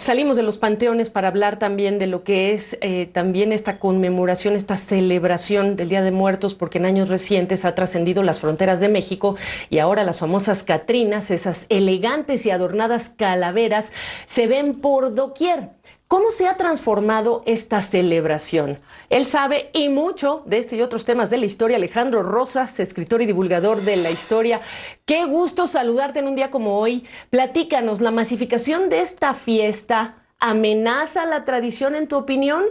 Salimos de los panteones para hablar también de lo que es también esta conmemoración, esta celebración del Día de Muertos, porque en años recientes ha trascendido las fronteras de México y ahora las famosas catrinas, esas elegantes y adornadas calaveras, se ven por doquier. ¿Cómo se ha transformado esta celebración? Él sabe y mucho de este y otros temas de la historia. Alejandro Rosas, escritor y divulgador de la historia. Qué gusto saludarte en un día como hoy. Platícanos, ¿la masificación de esta fiesta amenaza la tradición en tu opinión?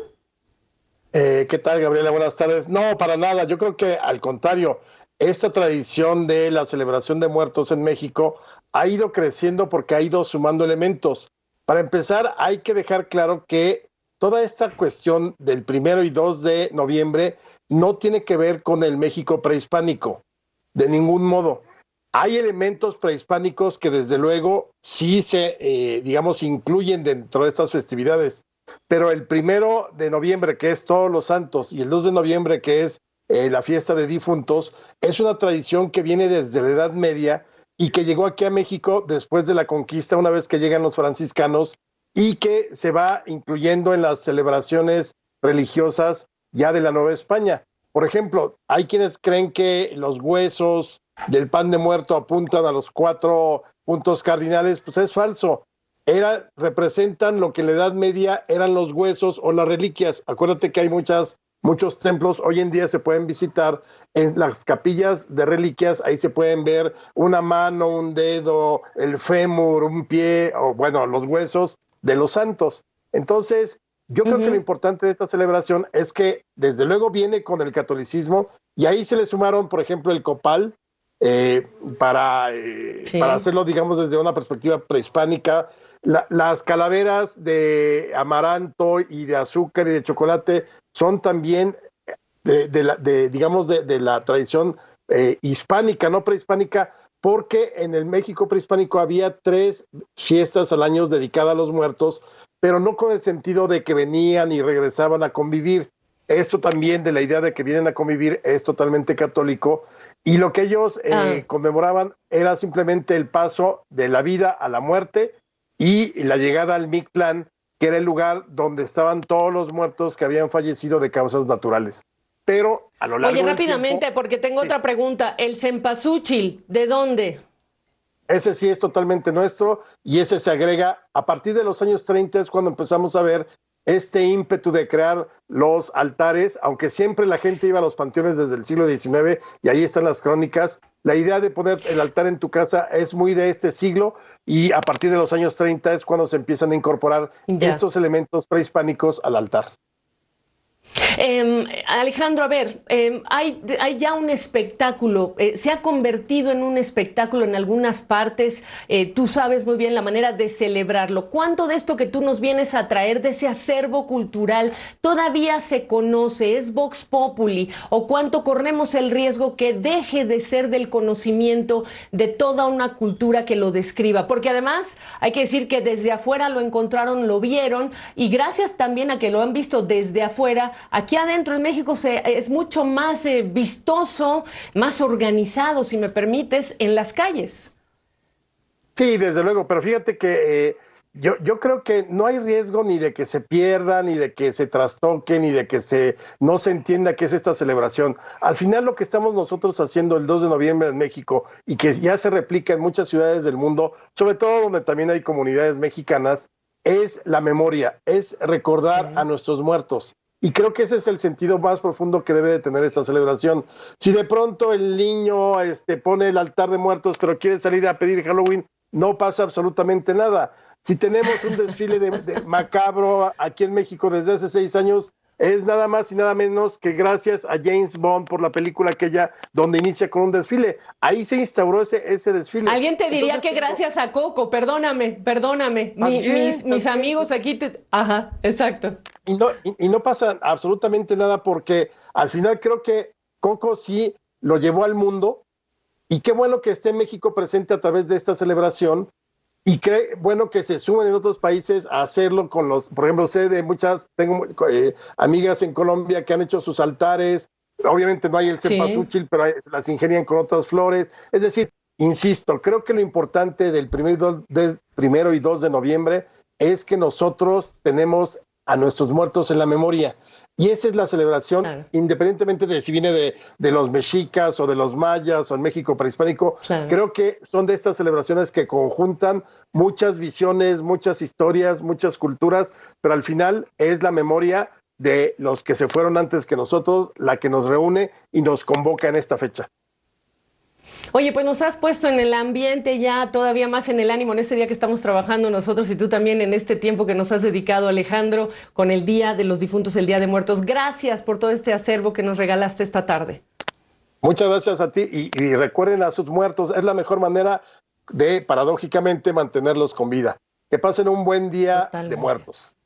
¿Qué tal, Gabriela? Buenas tardes. No, para nada. Yo creo que al contrario, esta tradición de la celebración de muertos en México ha ido creciendo porque ha ido sumando elementos. Para empezar, hay que dejar claro que toda esta cuestión del 1 y 2 de noviembre no tiene que ver con el México prehispánico, de ningún modo. Hay elementos prehispánicos que desde luego sí digamos, incluyen dentro de estas festividades, pero el 1 de noviembre, que es Todos los Santos, y el 2 de noviembre, que es la fiesta de difuntos, es una tradición que viene desde la Edad Media y que llegó aquí a México después de la conquista, una vez que llegan los franciscanos, y que se va incluyendo en las celebraciones religiosas ya de la Nueva España. Por ejemplo, hay quienes creen que los huesos del pan de muerto apuntan a los 4 puntos cardinales, pues es falso. Representan lo que en la Edad Media eran los huesos o las reliquias. Acuérdate que hay muchos templos, hoy en día se pueden visitar en las capillas de reliquias, ahí se pueden ver una mano, un dedo, el fémur, un pie, o bueno, los huesos de los santos. Entonces, yo creo que lo importante de esta celebración es que desde luego viene con el catolicismo y ahí se le sumaron, por ejemplo, el copal, eh, para Sí. hacerlo, digamos, desde una perspectiva prehispánica. Las calaveras de amaranto y de azúcar y de chocolate son también digamos, de la tradición hispánica, no prehispánica, porque en el México prehispánico había 3 fiestas al año dedicadas a los muertos, pero no con el sentido de que venían y regresaban a convivir. Esto también de la idea de que vienen a convivir es totalmente católico, y lo que ellos Ah. conmemoraban era simplemente el paso de la vida a la muerte y la llegada al Mictlán, que era el lugar donde estaban todos los muertos que habían fallecido de causas naturales. Pero a lo Oye, largo del tiempo, rápidamente, porque tengo sí, otra pregunta. ¿El cempasúchil, de dónde? ese sí es totalmente nuestro, y ese se agrega a partir de los años 30, es cuando empezamos a ver este ímpetu de crear los altares, aunque siempre la gente iba a los panteones desde el siglo XIX, y ahí están las crónicas. La idea de poner el altar en tu casa es muy de este siglo, y a partir de los años 30 es cuando se empiezan a incorporar Ya. estos elementos prehispánicos al altar. Alejandro, a ver, hay ya un espectáculo, se ha convertido en un espectáculo en algunas partes, tú sabes muy bien la manera de celebrarlo. ¿Cuánto de esto que tú nos vienes a traer, de ese acervo cultural, todavía se conoce, es Vox Populi? ¿O cuánto corremos el riesgo que deje de ser del conocimiento de toda una cultura que lo describa? Porque además hay que decir que desde afuera lo encontraron, lo vieron, y gracias también a que lo han visto desde afuera, aquí adentro en México es mucho más vistoso, más organizado, si me permites, en las calles. Sí, desde luego, pero fíjate que yo creo que no hay riesgo ni de que se pierda, ni de que se trastoque, ni de que no se entienda qué es esta celebración. Al final lo que estamos nosotros haciendo el 2 de noviembre en México, y que ya se replica en muchas ciudades del mundo, sobre todo donde también hay comunidades mexicanas, es la memoria, es recordar a Sí. nuestros muertos. Y creo que ese es el sentido más profundo que debe de tener esta celebración. Si de pronto el niño pone el altar de muertos, pero quiere salir a pedir Halloween, no pasa absolutamente nada. Si tenemos un desfile de macabro aquí en México desde hace 6 años, es nada más y nada menos que gracias a James Bond por la película aquella donde inicia con un desfile. Ahí se instauró ese desfile. Alguien te diría Entonces, que te digo, gracias a Coco, perdóname, también, mis también, amigos aquí Ajá, exacto. y no pasa absolutamente nada porque al final creo que Coco sí lo llevó al mundo, y qué bueno que esté México presente a través de esta celebración. Y qué bueno que se sumen en otros países a hacerlo por ejemplo, tengo amigas en Colombia que han hecho sus altares. Obviamente no hay el Sí. cempasúchil, pero las ingenian con otras flores. Es decir, insisto, creo que lo importante del 1 y 2 de noviembre es que nosotros tenemos a nuestros muertos en la memoria. Y esa es la celebración, Claro. independientemente de si viene de los mexicas o de los mayas o en México prehispánico. Claro. Creo que son de estas celebraciones que conjuntan muchas visiones, muchas historias, muchas culturas, pero al final es la memoria de los que se fueron antes que nosotros la que nos reúne y nos convoca en esta fecha. Oye, pues nos has puesto en el ambiente ya todavía más en el ánimo en este día que estamos trabajando nosotros y tú también en este tiempo que nos has dedicado, Alejandro, con el Día de los Difuntos, el Día de Muertos. Gracias por todo este acervo que nos regalaste esta tarde. Muchas gracias a ti y recuerden a sus muertos, es la mejor manera de, paradójicamente, mantenerlos con vida. Que pasen un buen día de Totalmente. muertos.